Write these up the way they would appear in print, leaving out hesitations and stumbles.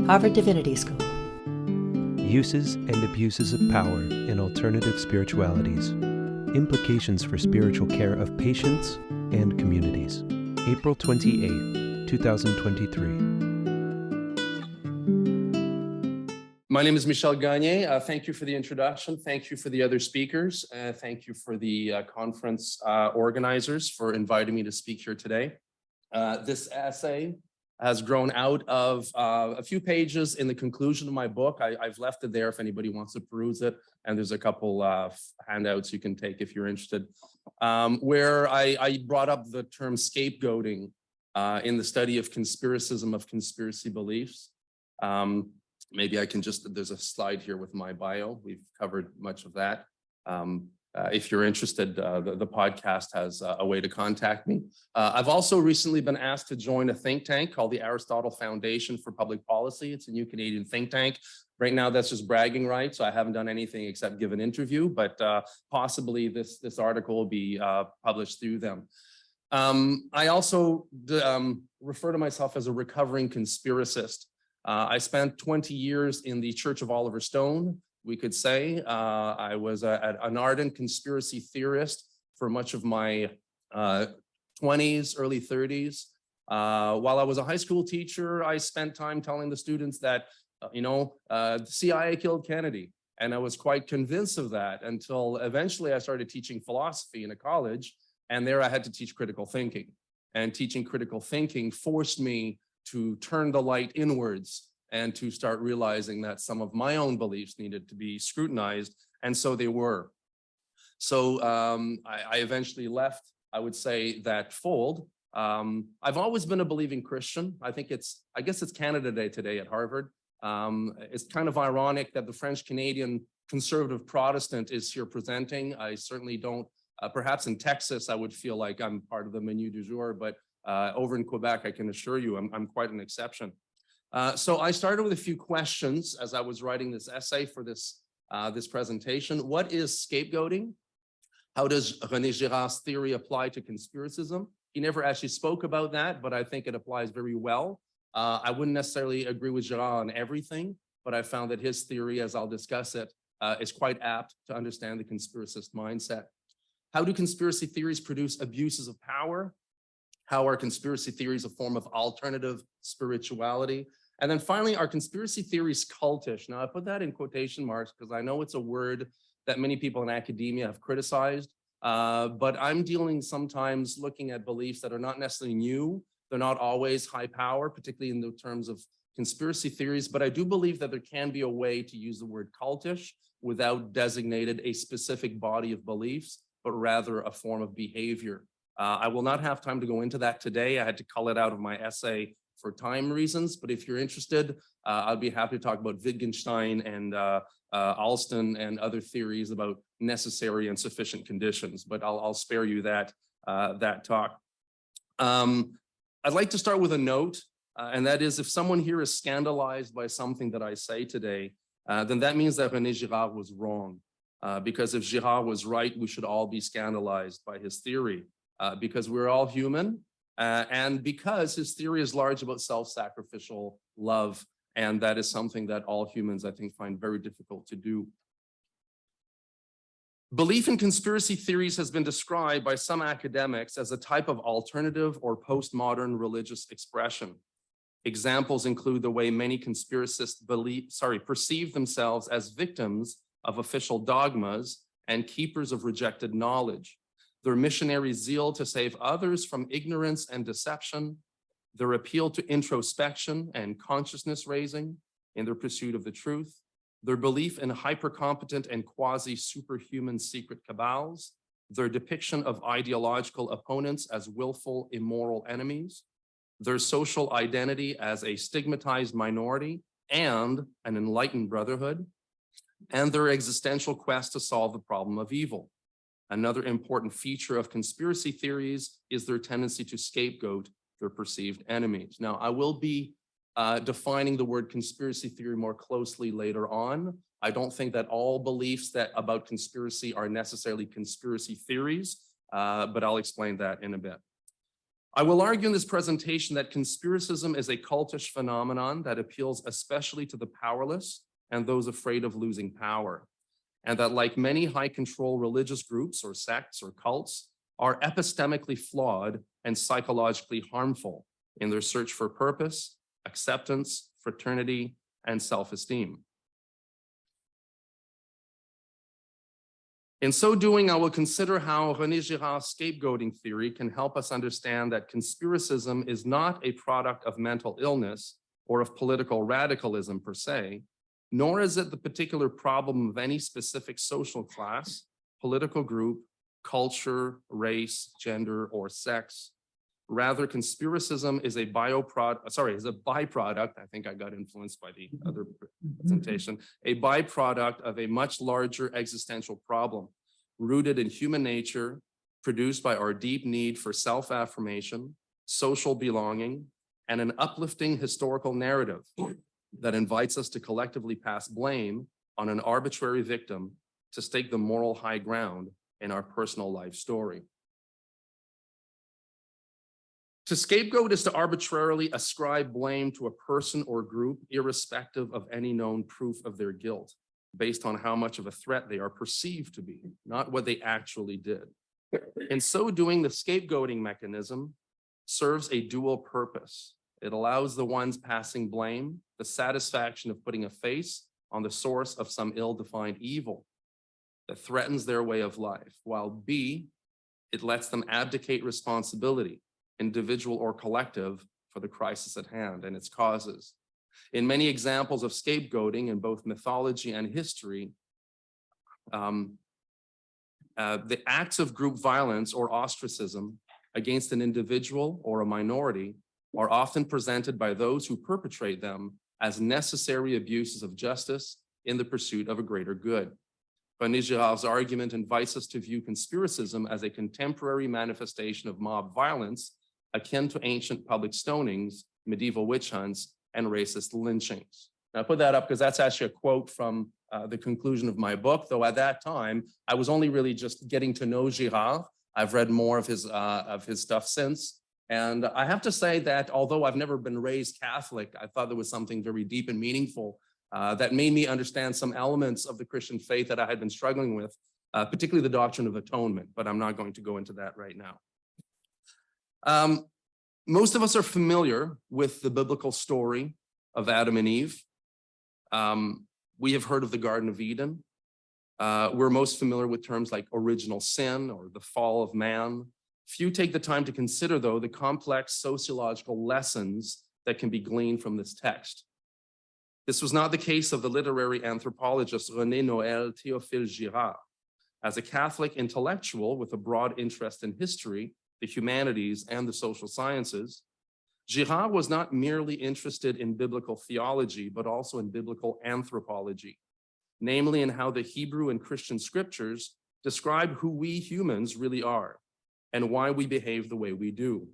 Harvard Divinity School. Uses and abuses of power in alternative spiritualities. Implications for spiritual care of patients and communities. April 28, 2023. My name is Michel Gagné. Thank you for the introduction. Thank you for the other speakers. Thank you for the conference organizers for inviting me to speak here today. This essay has grown out of a few pages in the conclusion of my book. I've left it there if anybody wants to peruse it. And there's a couple handouts you can take if you're interested, where I brought up the term scapegoating in the study of conspiracism, of conspiracy beliefs. Maybe I can just, there's a slide here with my bio. We've covered much of that. If you're interested, the podcast has a way to contact me. I've also recently been asked to join a think tank called the Aristotle Foundation for Public Policy. It's a new Canadian think tank. Right now, that's just bragging rights. So I haven't done anything except give an interview, but possibly this article will be published through them. I also refer to myself as a recovering conspiracist. I spent 20 years in the Church of Oliver Stone, we could say. I was an ardent conspiracy theorist for much of my 20s, early 30s. While I was a high school teacher, I spent time telling the students that, the CIA killed Kennedy. And I was quite convinced of that until eventually I started teaching philosophy in a college. And there I had to teach critical thinking. And teaching critical thinking forced me to turn the light inwards and to start realizing that some of my own beliefs needed to be scrutinized, and so they were. So I eventually left, I would say, that fold. I've always been a believing Christian. I guess it's Canada Day today at Harvard. It's kind of ironic that the French-Canadian conservative Protestant is here presenting. I certainly don't, perhaps in Texas, I would feel like I'm part of the menu du jour, but over in Quebec, I can assure you I'm quite an exception. So I started with a few questions as I was writing this essay for this presentation. What is scapegoating? How does René Girard's theory apply to conspiracism? He never actually spoke about that, but I think it applies very well. I wouldn't necessarily agree with Girard on everything, but I found that his theory, as I'll discuss it, is quite apt to understand the conspiracist mindset. How do conspiracy theories produce abuses of power? How are conspiracy theories a form of alternative spirituality? And then finally, are conspiracy theories cultish? Now, I put that in quotation marks because I know it's a word that many people in academia have criticized, but I'm dealing sometimes looking at beliefs that are not necessarily new. They're not always high power, particularly in the terms of conspiracy theories, but I do believe that there can be a way to use the word cultish without designating a specific body of beliefs, but rather a form of behavior. I will not have time to go into that today. I had to cull it out of my essay for time reasons, but if you're interested, I'd be happy to talk about Wittgenstein and Alston and other theories about necessary and sufficient conditions, but I'll spare you that talk. I'd like to start with a note, and that is if someone here is scandalized by something that I say today, then that means that René Girard was wrong. Because if Girard was right, we should all be scandalized by his theory. Because we're all human, and because his theory is large about self-sacrificial love, and that is something that all humans, I think, find very difficult to do. Belief in conspiracy theories has been described by some academics as a type of alternative or postmodern religious expression. Examples include the way many conspiracists perceive themselves as victims of official dogmas and keepers of rejected knowledge. Their missionary zeal to save others from ignorance and deception, their appeal to introspection and consciousness raising in their pursuit of the truth, their belief in hypercompetent and quasi-superhuman secret cabals, their depiction of ideological opponents as willful, immoral enemies, their social identity as a stigmatized minority and an enlightened brotherhood, and their existential quest to solve the problem of evil. Another important feature of conspiracy theories is their tendency to scapegoat their perceived enemies. Now, I will be defining the word conspiracy theory more closely later on. I don't think that all beliefs about conspiracy are necessarily conspiracy theories, but I'll explain that in a bit. I will argue in this presentation that conspiracism is a cultish phenomenon that appeals especially to the powerless and those afraid of losing power, and that like many high control religious groups or sects or cults are epistemically flawed and psychologically harmful in their search for purpose, acceptance, fraternity, and self-esteem. In so doing, I will consider how René Girard's scapegoating theory can help us understand that conspiracism is not a product of mental illness or of political radicalism per se, nor is it the particular problem of any specific social class, political group, culture, race, gender, or sex. Rather, conspiracism is a byproduct, I think I got influenced by the other presentation, a byproduct of a much larger existential problem rooted in human nature, produced by our deep need for self-affirmation, social belonging, and an uplifting historical narrative that invites us to collectively pass blame on an arbitrary victim to stake the moral high ground in our personal life story. To scapegoat is to arbitrarily ascribe blame to a person or group irrespective of any known proof of their guilt, based on how much of a threat they are perceived to be, not what they actually did. In so doing, the scapegoating mechanism serves a dual purpose. It allows the ones passing blame the satisfaction of putting a face on the source of some ill-defined evil that threatens their way of life, while B, it lets them abdicate responsibility, individual or collective, for the crisis at hand and its causes. In many examples of scapegoating in both mythology and history, the acts of group violence or ostracism against an individual or a minority are often presented by those who perpetrate them as necessary abuses of justice in the pursuit of a greater good. René Girard's argument invites us to view conspiracism as a contemporary manifestation of mob violence akin to ancient public stonings, medieval witch hunts, and racist lynchings. Now, I put that up because that's actually a quote from the conclusion of my book, though at that time, I was only really just getting to know Girard. I've read more of his stuff since. And I have to say that although I've never been raised Catholic, I thought there was something very deep and meaningful that made me understand some elements of the Christian faith that I had been struggling with, particularly the doctrine of atonement, but I'm not going to go into that right now. Most of us are familiar with the biblical story of Adam and Eve. We have heard of the Garden of Eden. We're most familiar with terms like original sin or the fall of man. Few take the time to consider, though, the complex sociological lessons that can be gleaned from this text. This was not the case of the literary anthropologist René Noël Théophile Girard. As a Catholic intellectual with a broad interest in history, the humanities, and the social sciences, Girard was not merely interested in biblical theology, but also in biblical anthropology, namely in how the Hebrew and Christian scriptures describe who we humans really are and why we behave the way we do,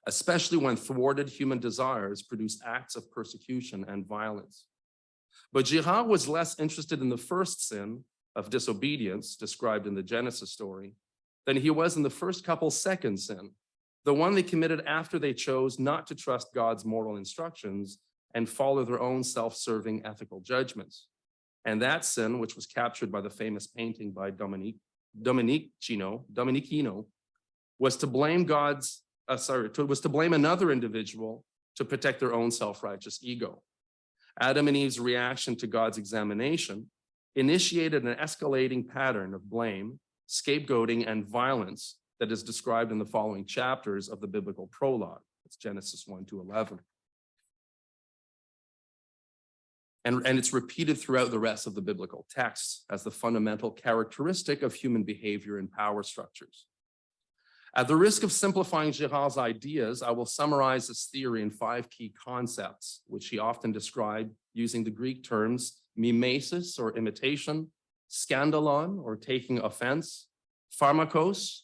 especially when thwarted human desires produce acts of persecution and violence. But Girard was less interested in the first sin of disobedience described in the Genesis story than he was in the first couple's second sin, the one they committed after they chose not to trust God's moral instructions and follow their own self-serving ethical judgments. And that sin, which was captured by the famous painting by Domenichino, was to blame another individual to protect their own self-righteous ego. Adam and Eve's reaction to God's examination initiated an escalating pattern of blame, scapegoating, and violence that is described in the following chapters of the biblical prologue. It's Genesis 1-11. And it's repeated throughout the rest of the biblical texts as the fundamental characteristic of human behavior and power structures. At the risk of simplifying Girard's ideas, I will summarize this theory in 5 key concepts, which he often described using the Greek terms mimesis, or imitation, scandalon, or taking offense, pharmakos,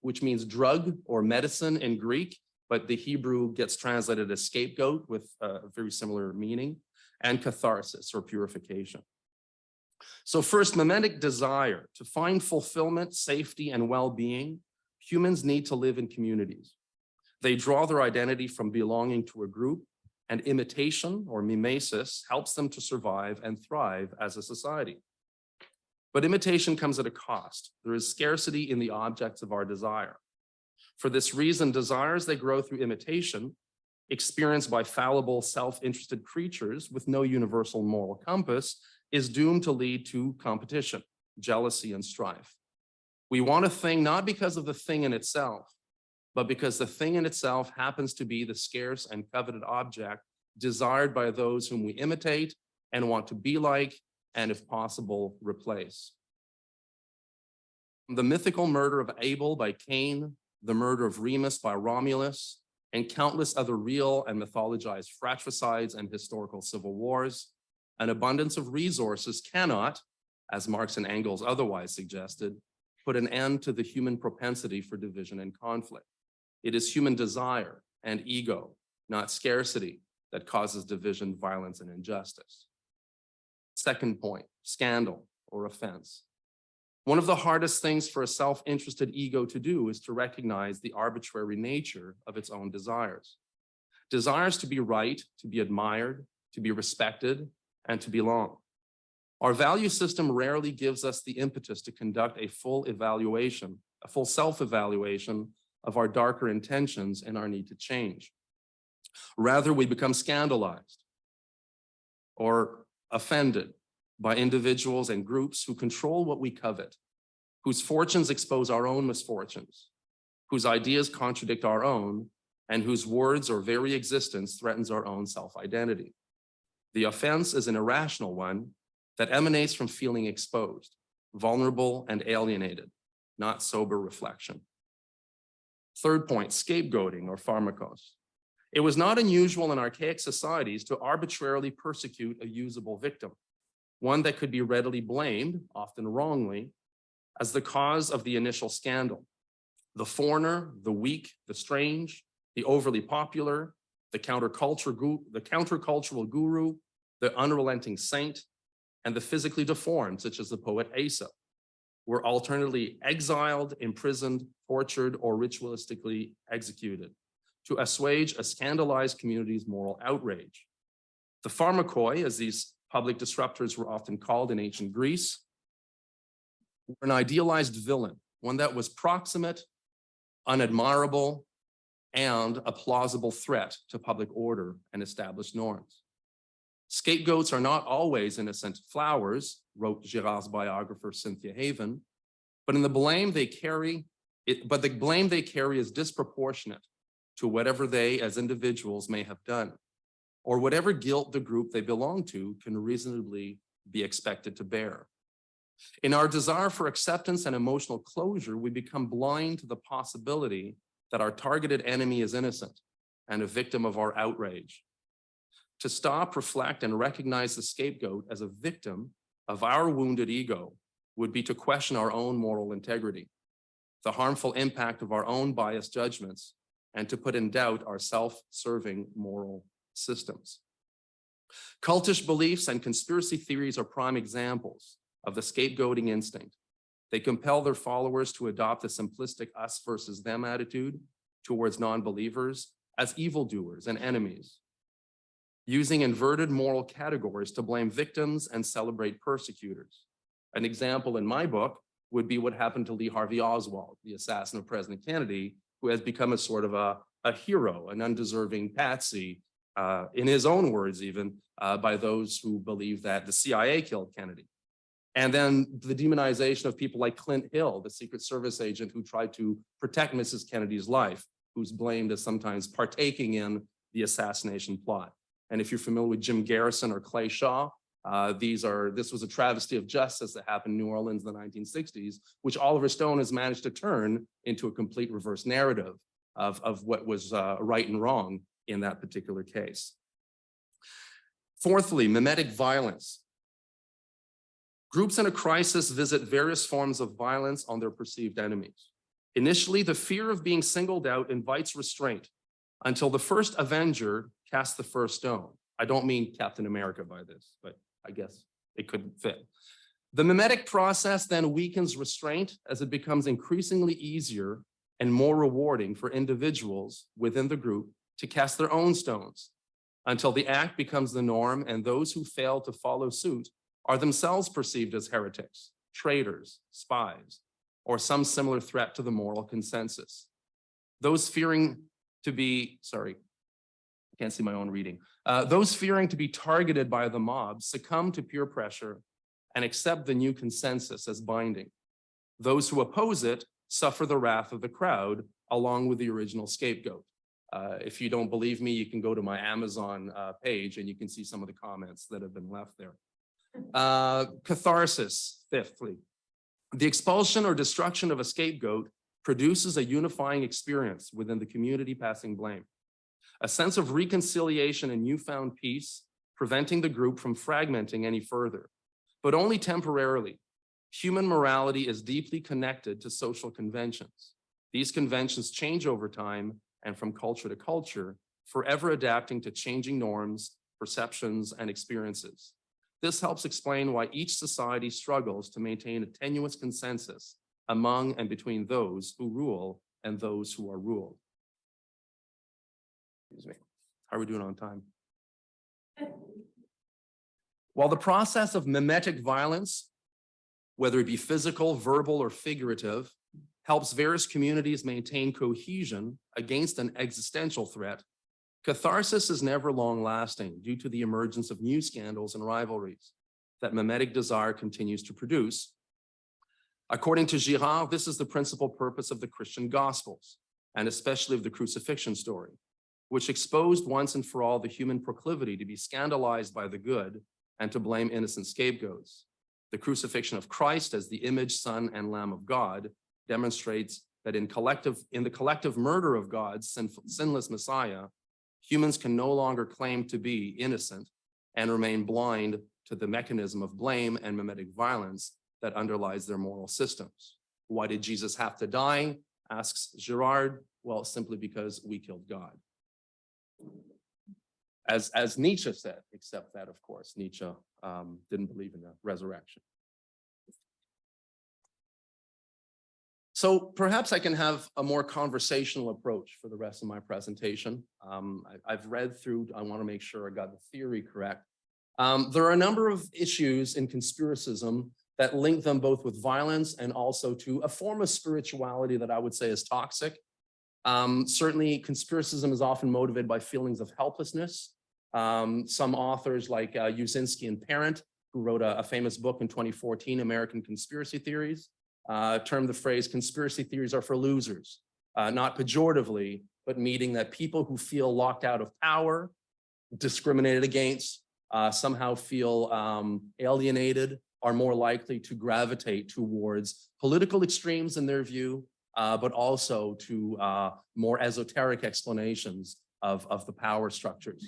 which means drug or medicine in Greek, but the Hebrew gets translated as scapegoat with a very similar meaning, and catharsis, or purification. So first, mimetic desire. To find fulfillment, safety, and well-being, humans need to live in communities. They draw their identity from belonging to a group, and imitation or mimesis helps them to survive and thrive as a society. But imitation comes at a cost. There is scarcity in the objects of our desire. For this reason, desires that grow through imitation, experienced by fallible, self-interested creatures with no universal moral compass, is doomed to lead to competition, jealousy, and strife. We want a thing not because of the thing in itself, but because the thing in itself happens to be the scarce and coveted object desired by those whom we imitate and want to be like, and if possible, replace. The mythical murder of Abel by Cain, the murder of Remus by Romulus, and countless other real and mythologized fratricides and historical civil wars, an abundance of resources cannot, as Marx and Engels otherwise suggested, put an end to the human propensity for division and conflict. It is human desire and ego, not scarcity, that causes division, violence, and injustice. Second point, scandal or offense. One of the hardest things for a self-interested ego to do is to recognize the arbitrary nature of its own desires. Desires to be right, to be admired, to be respected, and to belong. Our value system rarely gives us the impetus to conduct a full evaluation, a full self-evaluation of our darker intentions and our need to change. Rather, we become scandalized or offended by individuals and groups who control what we covet, whose fortunes expose our own misfortunes, whose ideas contradict our own, and whose words or very existence threatens our own self-identity. The offense is an irrational one that emanates from feeling exposed, vulnerable, and alienated, not sober reflection. Third point, scapegoating or pharmakos. It was not unusual in archaic societies to arbitrarily persecute a usable victim, one that could be readily blamed, often wrongly, as the cause of the initial scandal. The foreigner, the weak, the strange, the overly popular, the countercultural guru, the unrelenting saint, and the physically deformed, such as the poet Asa, were alternately exiled, imprisoned, tortured, or ritualistically executed to assuage a scandalized community's moral outrage. The pharmakoi, as these public disruptors were often called in ancient Greece, were an idealized villain, one that was proximate, unadmirable, and a plausible threat to public order and established norms. Scapegoats are not always innocent flowers, wrote Girard's biographer Cynthia Haven, but the blame they carry is disproportionate to whatever they as individuals may have done, or whatever guilt the group they belong to can reasonably be expected to bear. In our desire for acceptance and emotional closure, we become blind to the possibility that our targeted enemy is innocent and a victim of our outrage. To stop, reflect, and recognize the scapegoat as a victim of our wounded ego would be to question our own moral integrity, the harmful impact of our own biased judgments, and to put in doubt our self-serving moral systems. Cultish beliefs and conspiracy theories are prime examples of the scapegoating instinct. They compel their followers to adopt a simplistic us versus them attitude towards non-believers as evildoers and enemies, using inverted moral categories to blame victims and celebrate persecutors. An example in my book would be what happened to Lee Harvey Oswald, the assassin of President Kennedy, who has become a sort of a hero, an undeserving patsy, in his own words even, by those who believe that the CIA killed Kennedy. And then the demonization of people like Clint Hill, the Secret Service agent who tried to protect Mrs. Kennedy's life, who's blamed as sometimes partaking in the assassination plot. And if you're familiar with Jim Garrison or Clay Shaw, this was a travesty of justice that happened in New Orleans in the 1960s, which Oliver Stone has managed to turn into a complete reverse narrative of what was right and wrong in that particular case. Fourthly, mimetic violence. Groups in a crisis visit various forms of violence on their perceived enemies. Initially, the fear of being singled out invites restraint until the first avenger casts the first stone. I don't mean Captain America by this, but I guess it could fit. The mimetic process then weakens restraint as it becomes increasingly easier and more rewarding for individuals within the group to cast their own stones until the act becomes the norm and those who fail to follow suit are themselves perceived as heretics, traitors, spies, or some similar threat to the moral consensus. Those fearing to be, sorry, I can't see my own reading. Those fearing to be targeted by the mob succumb to peer pressure and accept the new consensus as binding. Those who oppose it suffer the wrath of the crowd along with the original scapegoat. If you don't believe me, you can go to my Amazon page and you can see some of the comments that have been left there. Catharsis, fifthly. The expulsion or destruction of a scapegoat produces a unifying experience within the community passing blame. A sense of reconciliation and newfound peace, preventing the group from fragmenting any further, but only temporarily. Human morality is deeply connected to social conventions. These conventions change over time and from culture to culture, forever adapting to changing norms, perceptions, and experiences. This helps explain why each society struggles to maintain a tenuous consensus among and between those who rule and those who are ruled. Excuse me. How are we doing on time? While the process of mimetic violence, whether it be physical, verbal, or figurative, helps various communities maintain cohesion against an existential threat, catharsis is never long-lasting due to the emergence of new scandals and rivalries that mimetic desire continues to produce. According to Girard, this is the principal purpose of the Christian Gospels, and especially of the crucifixion story, which exposed once and for all the human proclivity to be scandalized by the good and to blame innocent scapegoats. The crucifixion of Christ as the image, Son, and Lamb of God demonstrates that in the collective murder of God's sinless Messiah, humans can no longer claim to be innocent and remain blind to the mechanism of blame and mimetic violence that underlies their moral systems. Why did Jesus have to die? Asks Girard. Well, simply because we killed God. As Nietzsche said, except that, of course, Nietzsche didn't believe in the resurrection. So perhaps I can have a more conversational approach for the rest of my presentation. I've read through, I want to make sure I got the theory correct. There are a number of issues in conspiracism that link them both with violence and also to a form of spirituality that I would say is toxic. Certainly, conspiracism is often motivated by feelings of helplessness. Some authors like Uzinski and Parent, who wrote a famous book in 2014, American Conspiracy Theories, termed the phrase conspiracy theories are for losers, not pejoratively, but meaning that people who feel locked out of power, discriminated against, somehow feel alienated, are more likely to gravitate towards political extremes in their view, but also to more esoteric explanations of the power structures.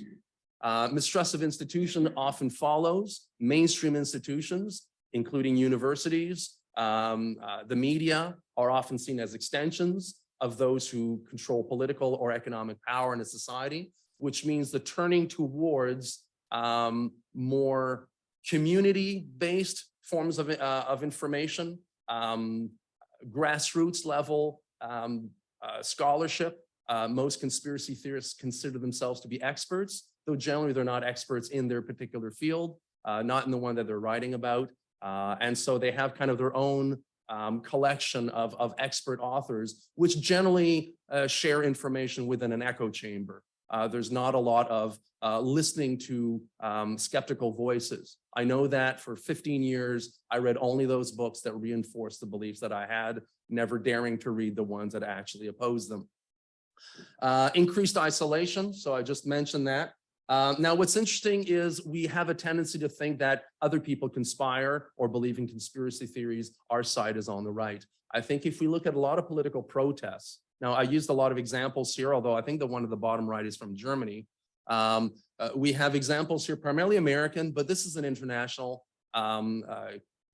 Mistrust of institution often follows mainstream institutions, including universities. The media are often seen as extensions of those who control political or economic power in a society, which means the turning towards more community-based forms of information, grassroots level scholarship. Most conspiracy theorists consider themselves to be experts, though generally they're not experts in their particular field, not in the one that they're writing about. And so they have kind of their own collection of expert authors, which generally share information within an echo chamber. There's not a lot of listening to skeptical voices. I know that for 15 years, I read only those books that reinforced the beliefs that I had, never daring to read the ones that actually opposed them. Increased isolation, so I just mentioned that. Now, what's interesting is we have a tendency to think that other people conspire or believe in conspiracy theories, our side is on the right. I think if we look at a lot of political protests, now I used a lot of examples here, although I think the one at the bottom right is from Germany. We have examples here, primarily American, but this is an international,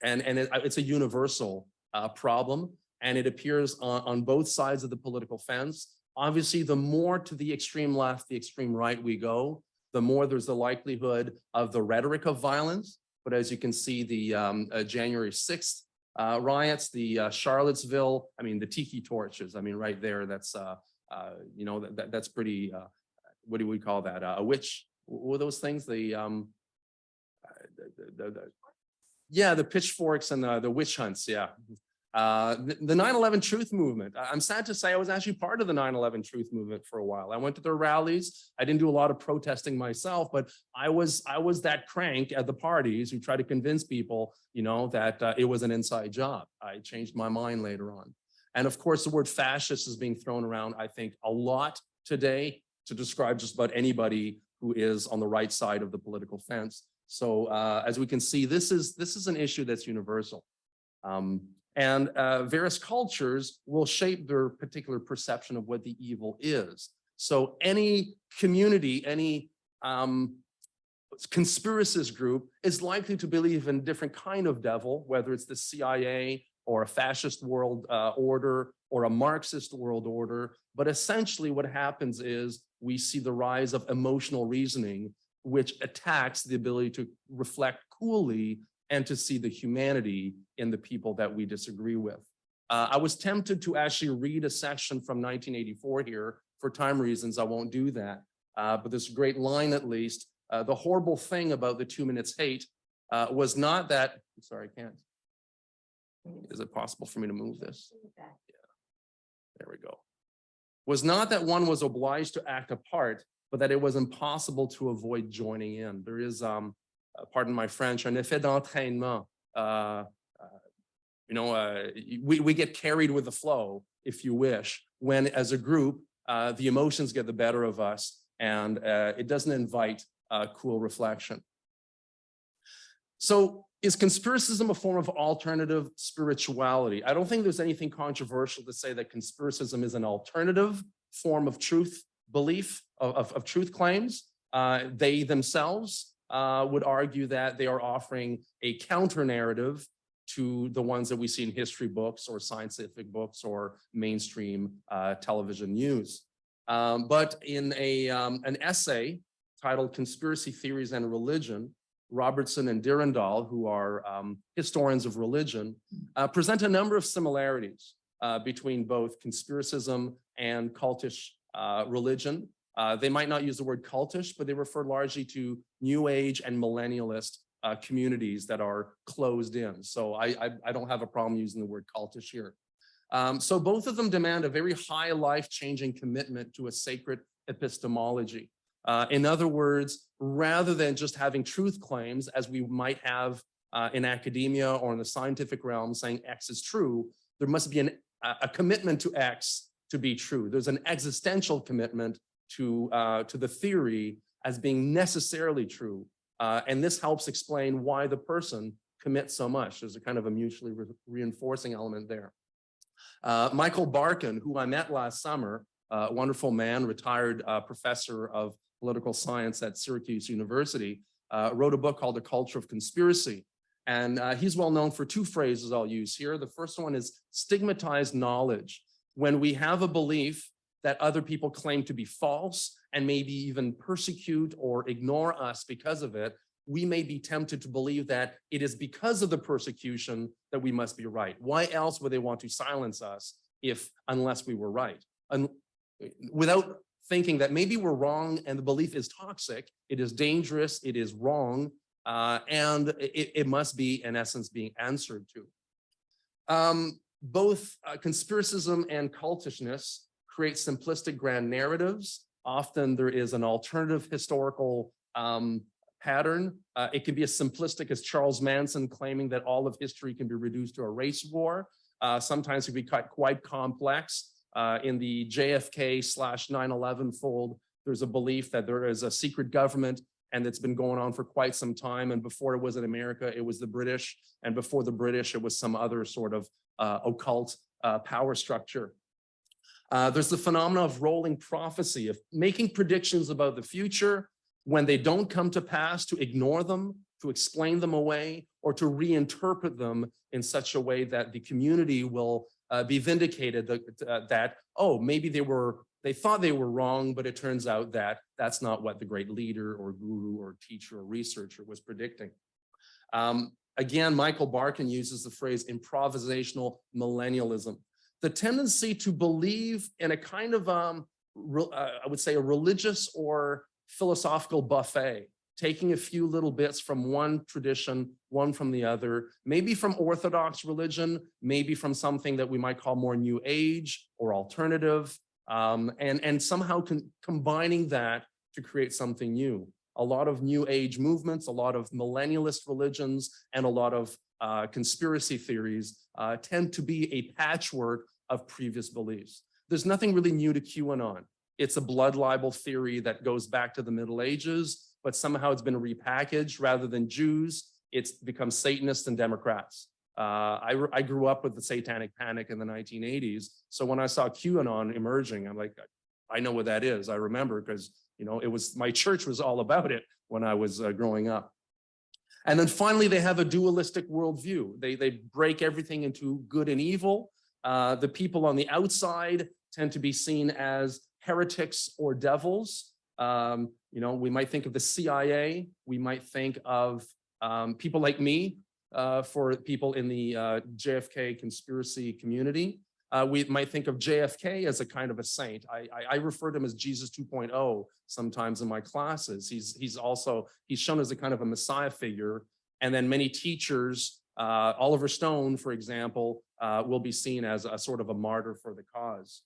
it's a universal problem, and it appears on both sides of the political fence. Obviously, the more to the extreme left, the extreme right we go, the more there's the likelihood of the rhetoric of violence. But as you can see, the January 6th riots, the Charlottesville, I mean, the tiki torches, I mean, right there, that's, you know, that's pretty, what do we call that? A witch, what were those things? Yeah, the pitchforks and the witch hunts, yeah. The 9/11 Truth Movement. I'm sad to say I was actually part of the 9/11 Truth Movement for a while. I went to their rallies. I didn't do a lot of protesting myself, but I was that crank at the parties who tried to convince people, you know, that it was an inside job. I changed my mind later on. And of course, the word fascist is being thrown around, I think, a lot today to describe just about anybody who is on the right side of the political fence. So as we can see, this is an issue that's universal. And various cultures will shape their particular perception of what the evil is. So any community, any conspiracist group is likely to believe in a different kind of devil, whether it's the CIA or a fascist world order or a Marxist world order. But essentially what happens is we see the rise of emotional reasoning, which attacks the ability to reflect coolly and to see the humanity in the people that we disagree with. I was tempted to actually read a section from 1984 here. For time reasons, I won't do that. But this great line, at least, the horrible thing about the 2 minutes hate was not that, I'm sorry, I can't. Is it possible for me to move this? Yeah, there we go. Was not that one was obliged to act a part, but that it was impossible to avoid joining in. There is, pardon my French, un effet d'entraînement. You know, we get carried with the flow, if you wish, when as a group, the emotions get the better of us and it doesn't invite cool reflection. So is conspiracism a form of alternative spirituality? I don't think there's anything controversial to say that conspiracism is an alternative form of truth belief, of truth claims. They themselves would argue that they are offering a counter narrative to the ones that we see in history books or scientific books or mainstream television news. But in an essay titled Conspiracy Theories and Religion, Robertson and Dirndl, who are historians of religion, present a number of similarities between both conspiracism and cultish religion. They might not use the word cultish, but they refer largely to New Age and millennialist communities that are closed in. So I don't have a problem using the word cultish here. So both of them demand a very high life-changing commitment to a sacred epistemology. In other words, rather than just having truth claims as we might have in academia or in the scientific realm saying X is true, there must be a commitment to X to be true. There's an existential commitment to the theory as being necessarily true. And this helps explain why the person commits so much. There's a kind of a mutually reinforcing element there. Michael Barkin, who I met last summer, a wonderful man, retired professor of political science at Syracuse University, wrote a book called The Culture of Conspiracy. And he's well known for two phrases I'll use here. The first one is stigmatized knowledge. When we have a belief that other people claim to be false and maybe even persecute or ignore us because of it, we may be tempted to believe that it is because of the persecution that we must be right. Why else would they want to silence us unless we were right? And without thinking that maybe we're wrong and the belief is toxic, it is dangerous, it is wrong, and it must be, in essence, being answered to. Both conspiracism and cultishness create simplistic grand narratives. Often there is an alternative historical pattern. It can be as simplistic as Charles Manson claiming that all of history can be reduced to a race war. Sometimes it can be quite complex. In the JFK/9/11 fold, there's a belief that there is a secret government and it's been going on for quite some time. And before it was in America, it was the British. And before the British, it was some other sort of occult power structure. There's the phenomenon of rolling prophecy, of making predictions about the future. When they don't come to pass, to ignore them, to explain them away, or to reinterpret them in such a way that the community will be vindicated that, oh, maybe they thought they were wrong, but it turns out that that's not what the great leader or guru or teacher or researcher was predicting. Again, Michael Barkin uses the phrase improvisational millennialism, the tendency to believe in a kind of, I would say, a religious or philosophical buffet, taking a few little bits from one tradition, one from the other, maybe from Orthodox religion, maybe from something that we might call more New Age or alternative, and somehow combining that to create something new. A lot of New Age movements, a lot of millennialist religions, and a lot of conspiracy theories tend to be a patchwork of previous beliefs. There's nothing really new to QAnon. It's a blood libel theory that goes back to the Middle Ages, but somehow it's been repackaged. Rather than Jews, it's become Satanists and Democrats. I grew up with the Satanic Panic in the 1980s. So when I saw QAnon emerging, I'm like, I know what that is. I remember because, you know, my church was all about it when I was growing up. And then finally, they have a dualistic worldview. They break everything into good and evil. The people on the outside tend to be seen as heretics or devils. You know, we might think of the CIA. We might think of people like me, for people in the JFK conspiracy community. We might think of JFK as a kind of a saint. I refer to him as Jesus 2.0 sometimes in my classes. He's shown as a kind of a messiah figure. And then many teachers, Oliver Stone, for example, will be seen as a sort of a martyr for the cause.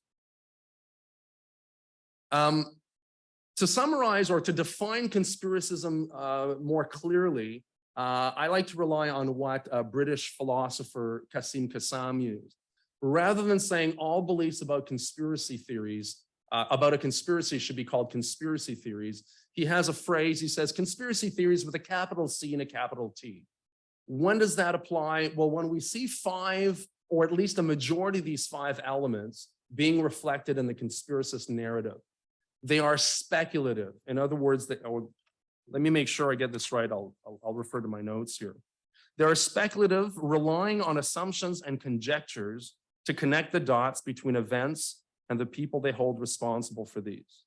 To summarize or to define conspiracism more clearly, I like to rely on what British philosopher Kasim Kassam used. Rather than saying all beliefs about conspiracy theories, about a conspiracy should be called conspiracy theories, he has a phrase, he says, conspiracy theories with a capital C and a capital T. When does that apply? Well, when we see 5, or at least a majority of these 5 elements being reflected in the conspiracist narrative, they are speculative. In other words, let me make sure I get this right. I'll refer to my notes here. They are speculative, relying on assumptions and conjectures to connect the dots between events and the people they hold responsible for these.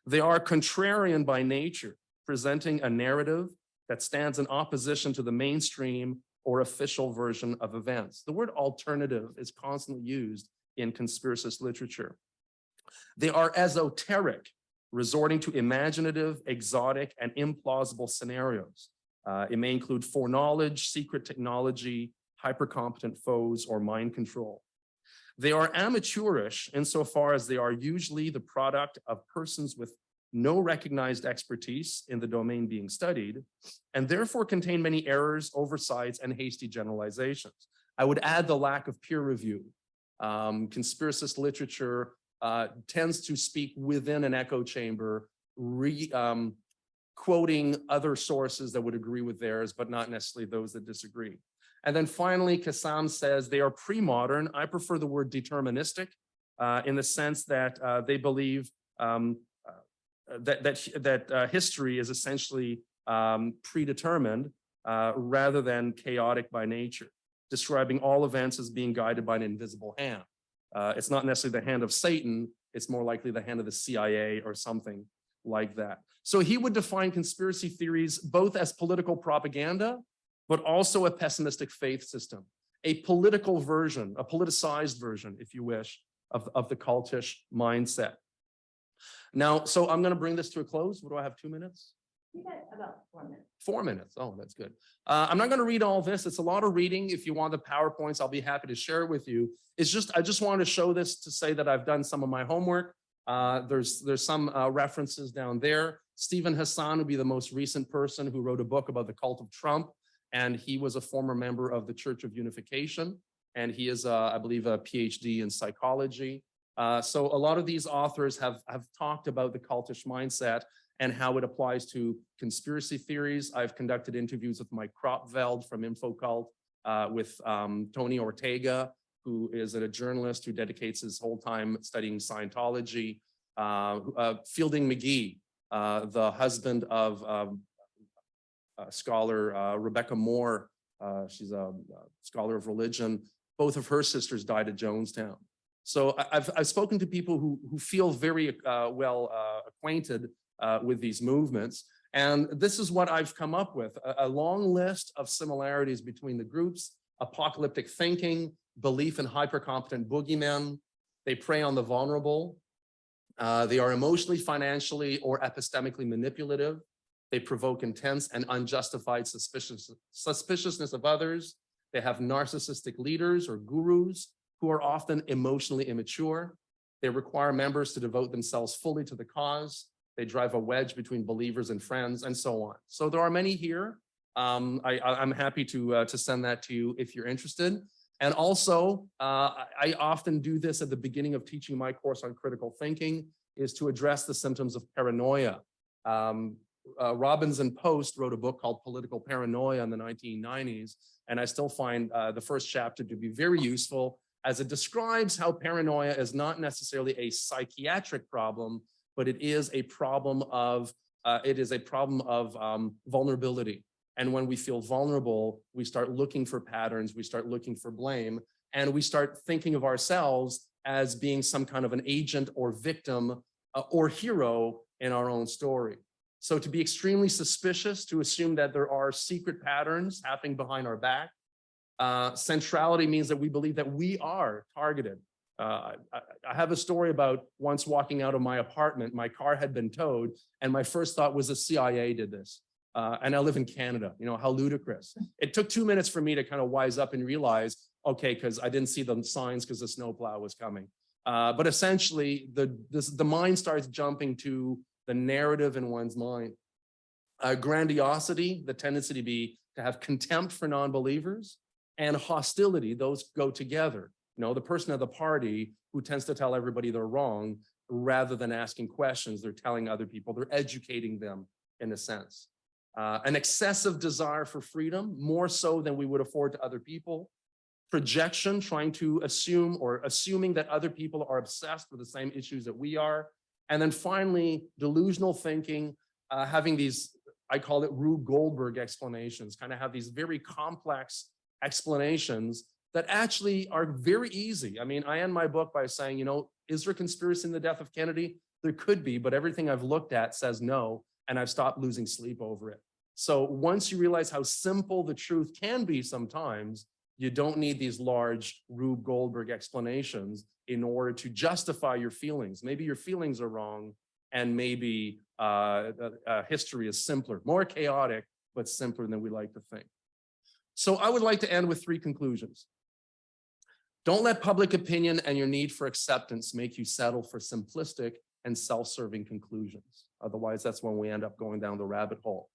They are contrarian by nature, presenting a narrative that stands in opposition to the mainstream or official version of events. The word alternative is constantly used in conspiracist literature. They are esoteric, resorting to imaginative, exotic, and implausible scenarios. It may include foreknowledge, secret technology, hypercompetent foes, or mind control. They are amateurish insofar as they are usually the product of persons with no recognized expertise in the domain being studied, and therefore contain many errors, oversights, and hasty generalizations. I would add the lack of peer review. Conspiracist literature tends to speak within an echo chamber, quoting other sources that would agree with theirs, but not necessarily those that disagree. And then finally, Kassam says they are pre-modern. I prefer the word deterministic in the sense that they believe that history is essentially predetermined rather than chaotic by nature, describing all events as being guided by an invisible hand. It's not necessarily the hand of Satan, it's more likely the hand of the CIA or something like that. So he would define conspiracy theories both as political propaganda, but also a pessimistic faith system, a political version, a politicized version, if you wish, of the cultish mindset. Now, so I'm going to bring this to a close. What do I have, 2 minutes? You got about 4 minutes. 4 minutes. Oh, that's good. I'm not going to read all this. It's a lot of reading. If you want the PowerPoints, I'll be happy to share it with you. It's just, I just wanted to show this to say that I've done some of my homework. There's some references down there. Stephen Hassan would be the most recent person who wrote a book about the cult of Trump. And he was a former member of the Church of Unification. And he is, I believe, a PhD in psychology. So a lot of these authors have talked about the cultish mindset and how it applies to conspiracy theories. I've conducted interviews with Mike Kropveld from InfoCult, with Tony Ortega, who is a journalist who dedicates his whole time studying Scientology, Fielding McGee, the husband of scholar Rebecca Moore. She's a scholar of religion. Both of her sisters died at Jonestown. So I've spoken to people who feel very well acquainted with these movements. And this is what I've come up with, a long list of similarities between the groups: apocalyptic thinking, belief in hypercompetent boogeymen. They prey on the vulnerable. They are emotionally, financially, or epistemically manipulative. They provoke intense and unjustified suspiciousness of others. They have narcissistic leaders or gurus who are often emotionally immature. They require members to devote themselves fully to the cause. They drive a wedge between believers and friends, and so on. So there are many here. I'm happy to send that to you if you're interested. And also, I often do this at the beginning of teaching my course on critical thinking, is to address the symptoms of paranoia. Robbins and Post wrote a book called Political Paranoia in the 1990s, and I still find the first chapter to be very useful, as it describes how paranoia is not necessarily a psychiatric problem, but it is a problem of vulnerability. And when we feel vulnerable, we start looking for patterns, we start looking for blame, and we start thinking of ourselves as being some kind of an agent or victim or hero in our own story. So to be extremely suspicious, to assume that there are secret patterns happening behind our back. Centrality means that we believe that we are targeted. I have a story about once walking out of my apartment, my car had been towed, and my first thought was the CIA did this. And I live in Canada, you know, how ludicrous. It took 2 minutes for me to kind of wise up and realize, okay, because I didn't see the signs because the snowplow was coming. But essentially, the mind starts jumping to the narrative in one's mind. Grandiosity, the tendency to have contempt for non-believers, and hostility, those go together. You know, the person at the party who tends to tell everybody they're wrong, rather than asking questions, they're telling other people, they're educating them in a sense. An excessive desire for freedom, more so than we would afford to other people. Projection, trying to assume or assuming that other people are obsessed with the same issues that we are. And then finally, delusional thinking, having these, I call it Rube Goldberg explanations, kind of have these very complex explanations that actually are very easy. I mean, I end my book by saying, you know, is there a conspiracy in the death of Kennedy? There could be, but everything I've looked at says no, and I've stopped losing sleep over it. So once you realize how simple the truth can be sometimes, you don't need these large Rube Goldberg explanations in order to justify your feelings. Maybe your feelings are wrong, and maybe history is simpler, more chaotic, but simpler than we like to think. So I would like to end with 3 conclusions. Don't let public opinion and your need for acceptance make you settle for simplistic and self-serving conclusions. Otherwise, that's when we end up going down the rabbit hole.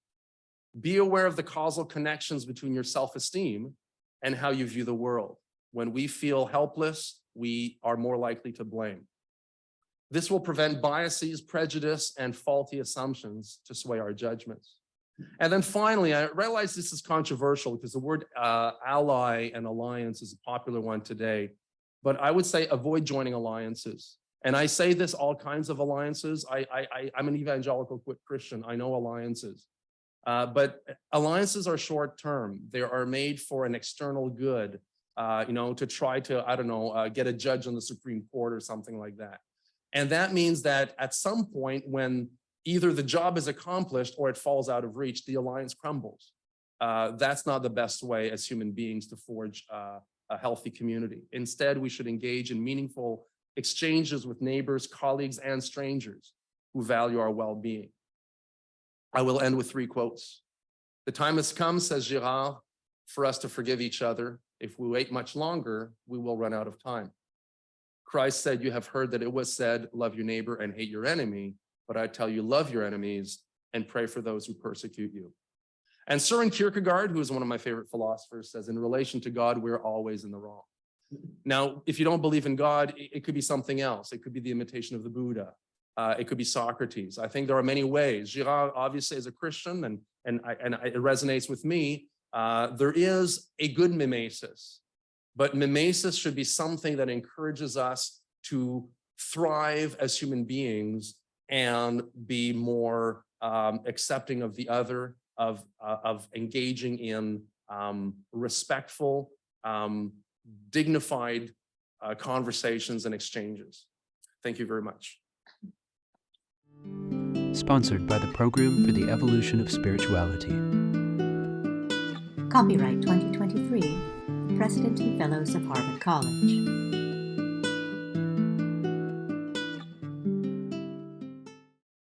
Be aware of the causal connections between your self-esteem and how you view the world. When we feel helpless, we are more likely to blame. This will prevent biases, prejudice, and faulty assumptions to sway our judgments. And then finally, I realize this is controversial because the word ally and alliance is a popular one today, but I would say avoid joining alliances. And I say this, all kinds of alliances. I'm an evangelical Christian. I know alliances. But alliances are short-term. They are made for an external good, you know, to try to, I don't know, get a judge on the Supreme Court or something like that. And that means that at some point when either the job is accomplished or it falls out of reach, the alliance crumbles. That's not the best way as human beings to forge a healthy community. Instead, we should engage in meaningful exchanges with neighbors, colleagues, and strangers who value our well-being. I will end with 3 quotes. The time has come, says Girard, for us to forgive each other. If we wait much longer, we will run out of time. Christ said, you have heard that it was said, love your neighbor and hate your enemy. But I tell you, love your enemies and pray for those who persecute you. And Søren Kierkegaard, who is one of my favorite philosophers, says, in relation to God, we're always in the wrong. Now, if you don't believe in God, it could be something else. It could be the imitation of the Buddha. It could be Socrates. I think there are many ways. Girard, obviously, is a Christian, and it resonates with me. There is a good mimesis, but mimesis should be something that encourages us to thrive as human beings and be more accepting of the other, of engaging in respectful, dignified conversations and exchanges. Thank you very much. sponsored by the Program for the Evolution of Spirituality. Copyright 2023, the President and Fellows of Harvard College.